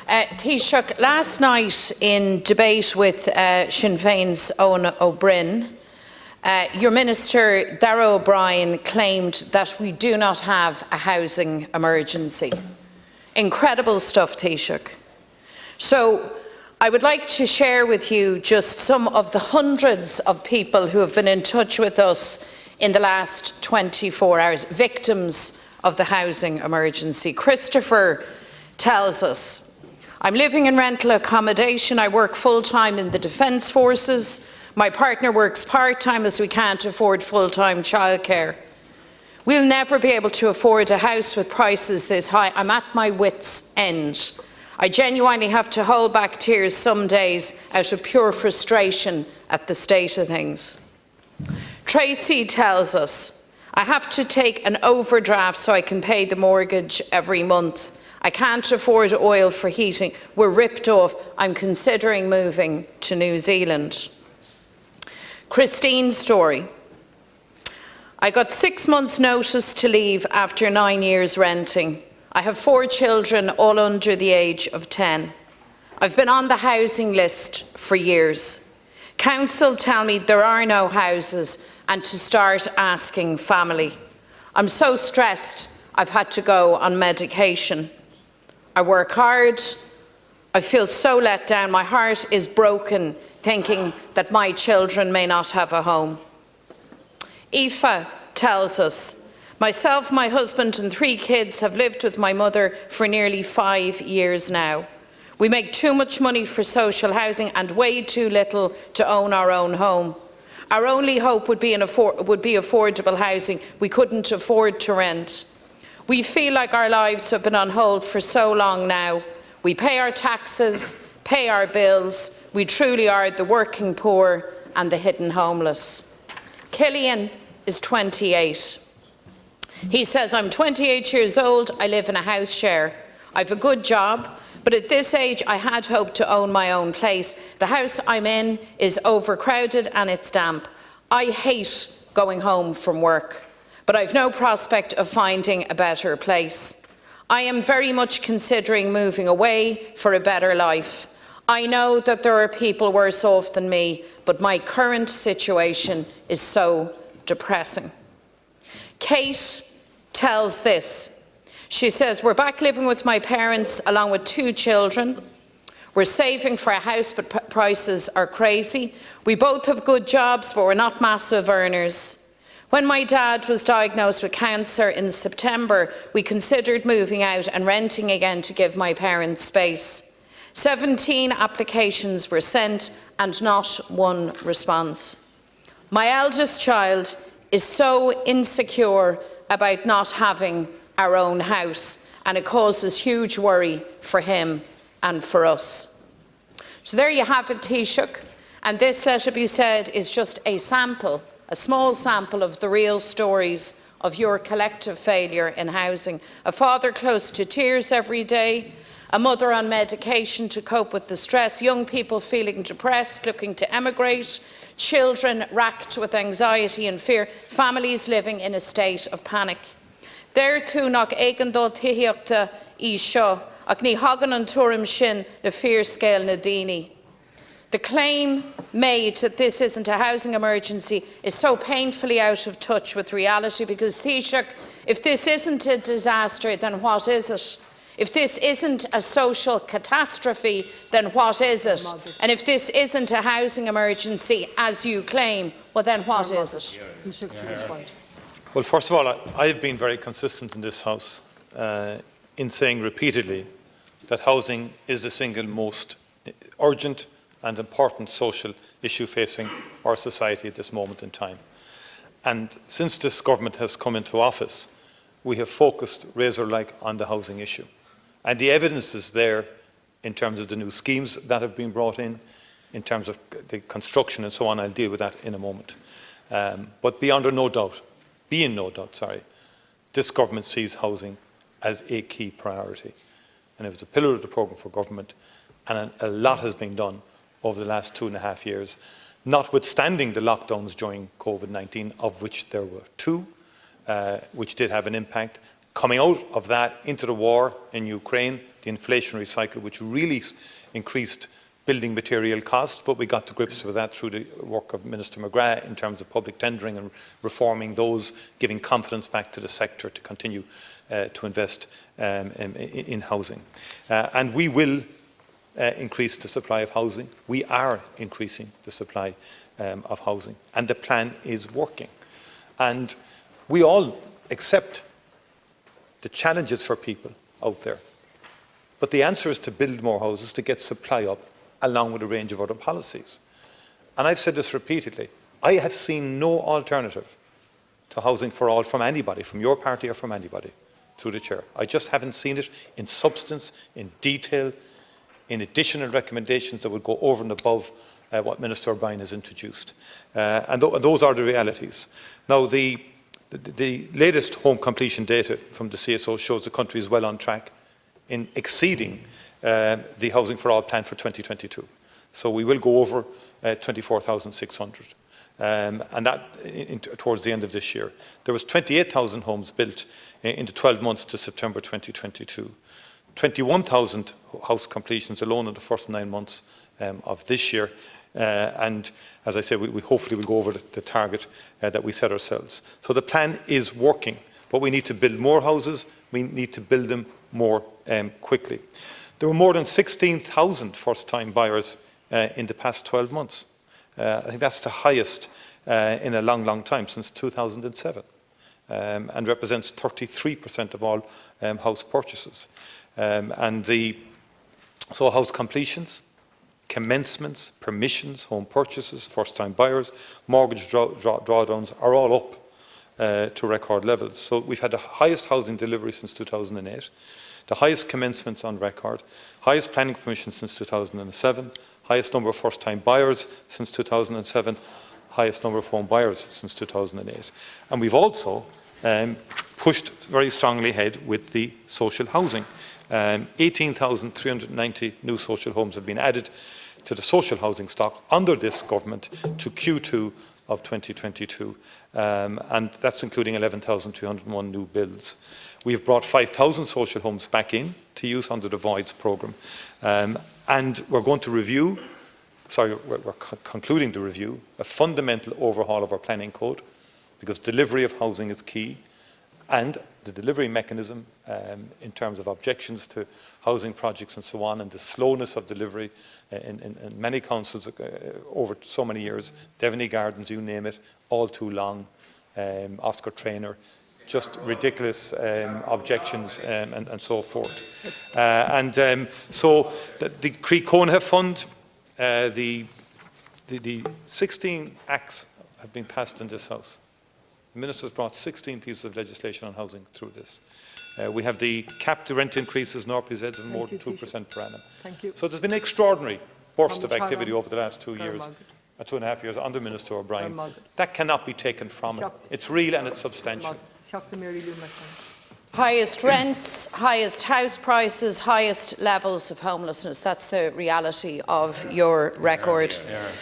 Taoiseach, last night in debate with Sinn Féin's Owen O'Brien, your Minister, Darragh O'Brien, claimed that we do not have a housing emergency. Incredible stuff, Taoiseach. So I would like to share with you just some of the hundreds of people who have been in touch with us in the last 24 hours, victims of the housing emergency. Christopher tells us, I'm living in rental accommodation. I work full-time in the Defence Forces. My partner works part-time as we can't afford full-time childcare. We'll never be able to afford a house with prices this high. I'm at my wit's end. I genuinely have to hold back tears some days out of pure frustration at the state of things. Tracy tells us, I have to take an overdraft so I can pay the mortgage every month. I can't afford oil for heating. We're ripped off. I'm considering moving to New Zealand. Christine's story. I got 6 months' notice to leave after 9 years renting. I have 4 children, all under the age of 10. I've been on the housing list for years. Council tell me there are no houses and to start asking family. I'm so stressed I've had to go on medication. I work hard. I feel so let down. My heart is broken thinking that my children may not have a home. Aoife tells us, myself, my husband and 3 kids have lived with my mother for nearly 5 years now. We make too much money for social housing and way too little to own our own home. Our only hope would be affordable housing. We couldn't afford to rent. We feel like our lives have been on hold for so long now. We pay our taxes, pay our bills. We truly are the working poor and the hidden homeless. Killian is 28. He says, I'm 28 years old, I live in a house share. I've a good job, but at this age I had hoped to own my own place. The house I'm in is overcrowded and it's damp. I hate going home from work, but I've no prospect of finding a better place. I am very much considering moving away for a better life. I know that there are people worse off than me, but my current situation is so depressing. Kate tells this. She says, we're back living with my parents along with 2 children. We're saving for a house, but prices are crazy. We both have good jobs, but we're not massive earners. When my dad was diagnosed with cancer in September, we considered moving out and renting again to give my parents space. 17 applications were sent and not 1 response. My eldest child is so insecure about not having our own house, and it causes huge worry for him and for us. So there you have it, Taoiseach, and this, let it be said, is just a sample, a small sample of the real stories of your collective failure in housing. A father close to tears every day, a mother on medication to cope with the stress, young people feeling depressed, looking to emigrate, children racked with anxiety and fear, families living in a state of panic. There too nach éigandó tíochta í seo, ach ní hagan an tuairim sin na fear scale na daoine. The claim made that this isn't a housing emergency is so painfully out of touch with reality, because Taoiseach, if this isn't a disaster, then what is it? If this isn't a social catastrophe, then what is it? And if this isn't a housing emergency, as you claim, well then what is it? Well, first of all, I have been very consistent in this House in saying repeatedly that housing is the single most urgent and important social issue facing our society at this moment in time. And since this government has come into office, we have focused razor-like on the housing issue. And the evidence is there in terms of the new schemes that have been brought in terms of the construction and so on. I'll deal with that in a moment. But be in no doubt, this government sees housing as a key priority. And it was a pillar of the programme for government, and a lot has been done over the last 2.5 years, notwithstanding the lockdowns during COVID-19, of which there were 2, which did have an impact, Coming out of that into the war in Ukraine, the inflationary cycle, which really increased building material costs, but we got to grips with that through the work of Minister McGrath in terms of public tendering and reforming those, giving confidence back to the sector to continue to invest in housing. And we will increase the supply of housing. We are increasing the supply of housing, and the plan is working. And we all accept the challenges for people out there. But the answer is to build more houses, to get supply up, along with a range of other policies. And I've said this repeatedly. I have seen no alternative to housing for all from anybody, from your party or from anybody, through the chair. I just haven't seen it in substance, in detail, in additional recommendations that would go over and above what Minister O'Brien has introduced. And those are the realities. Now, the latest home completion data from the CSO shows the country is well on track in exceeding the Housing for All plan for 2022. So we will go over 24,600, and that towards the end of this year. There was 28,000 homes built in the 12 months to September 2022. 21,000 house completions alone in the first 9 months of this year. And as I said, we hopefully will go over the target that we set ourselves. So the plan is working, but we need to build more houses. We need to build them more quickly. There were more than 16,000 first-time buyers in the past 12 months. I think that's the highest in a long, long time, since 2007, and represents 33% of all house purchases. So house completions, commencements, permissions, home purchases, first-time buyers, mortgage drawdowns are all up to record levels. So we've had the highest housing delivery since 2008, the highest commencements on record, highest planning permissions since 2007, highest number of first-time buyers since 2007, highest number of home buyers since 2008. And we've also pushed very strongly ahead with the social housing. 18,390 new social homes have been added to the social housing stock under this government to Q2 of 2022, and that's including 11,301 new builds. We have brought 5,000 social homes back in to use under the Voids programme, and we're going to review, we're concluding the review, a fundamental overhaul of our planning code, because delivery of housing is key, and the delivery mechanism in terms of objections to housing projects and so on, and the slowness of delivery in many councils over so many years, Devaney Gardens, you name it, all too long, Oscar Traynor, just ridiculous objections and so forth. So the Croí Cónaithe Fund, the 16 acts have been passed in this House. The Minister's brought 16 pieces of legislation on housing through this. We have the cap to rent increases in RPZs of more than 2% per annum. Thank you. So there's been an extraordinary burst of activity over the last 2 years, 2.5 years under Minister O'Brien. That cannot be taken from it. It's real and it's substantial. Mary Lou McDonald. Highest rents, highest house prices, highest levels of homelessness. That's the reality of your record.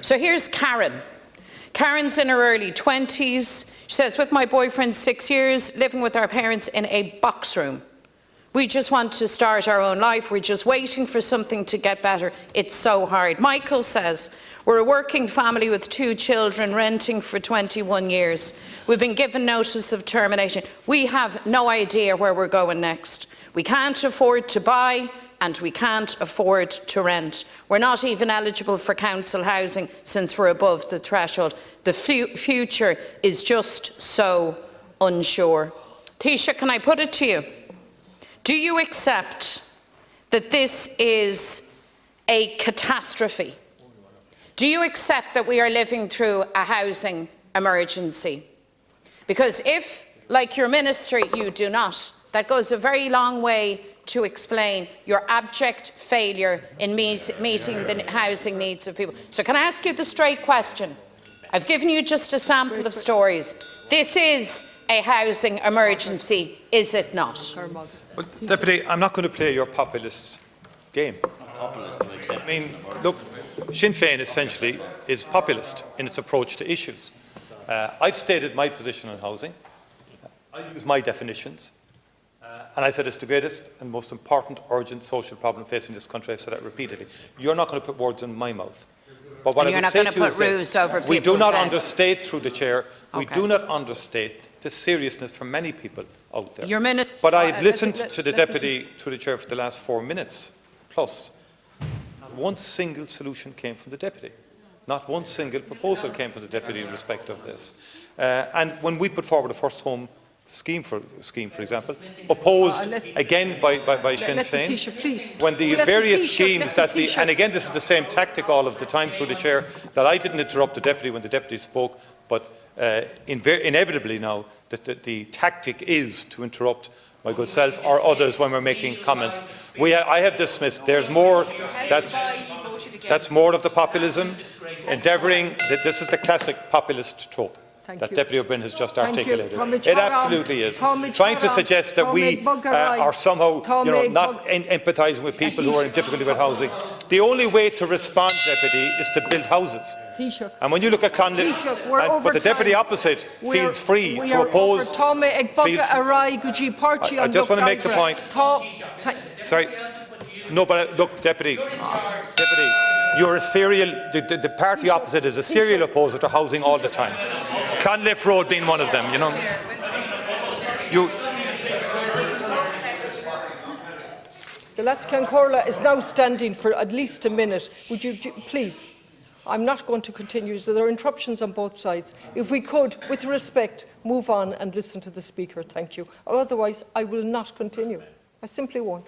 So here's Karen. Karen's in her early 20s. She says, with my boyfriend 6 years, living with our parents in a box room. We just want to start our own life. We're just waiting for something to get better. It's so hard. Michael says, we're a working family with 2 children, renting for 21 years. We've been given notice of termination. We have no idea where we're going next. We can't afford to buy, and we can't afford to rent. We're not even eligible for council housing since we're above the threshold. The future is just so unsure. Taoiseach, can I put it to you? Do you accept that this is a catastrophe? Do you accept that we are living through a housing emergency? Because if, like your minister, you do not, that goes a very long way to explain your abject failure in meeting the housing needs of people. So can I ask you the straight question? I've given you just a sample of stories. This is a housing emergency, is it not? Well, Deputy, I'm not going to play your populist game. I mean, look, Sinn Féin essentially is populist in its approach to issues. I've stated my position on housing. I use my definitions. And I said it's the greatest and most important urgent social problem facing this country. I said that repeatedly. You're not going to put words in my mouth. But what I would say to you is this: we do not understate, through the chair, we do not understate the seriousness for many people out there. But I have listened to the Deputy, through the chair, for the last 4 minutes plus. Not one single solution came from the Deputy. Not one single proposal came from the Deputy in respect of this. And when we put forward the first home scheme, for example, opposed again by Sinn Féin, when the various schemes that and again this is the same tactic all of the time, through the chair, that I didn't interrupt the Deputy when the Deputy spoke, but inevitably now that the tactic is to interrupt my good self or others when we're making comments. I have dismissed. There's more. That's more of the populism, endeavouring that this is the classic populist trope that Deputy O'Brien has just articulated. It absolutely is. Trying to suggest that we are somehow not empathising with people who are in difficulty with housing. The only way to respond, Deputy, is to build houses. And when you look at Clonliffe, but the Deputy opposite feels free to oppose. I just want to make the point. Sorry. No, but look, Deputy, you're a serial. The party opposite is a serial opposer to housing all the time. Clonliffe Road being one of them, you know. The Lascan Corla is now standing for at least a minute. Would you please? I'm not going to continue, so there are interruptions on both sides. If we could, with respect, move on and listen to the Speaker. Thank you. Or otherwise, I will not continue. I simply won't.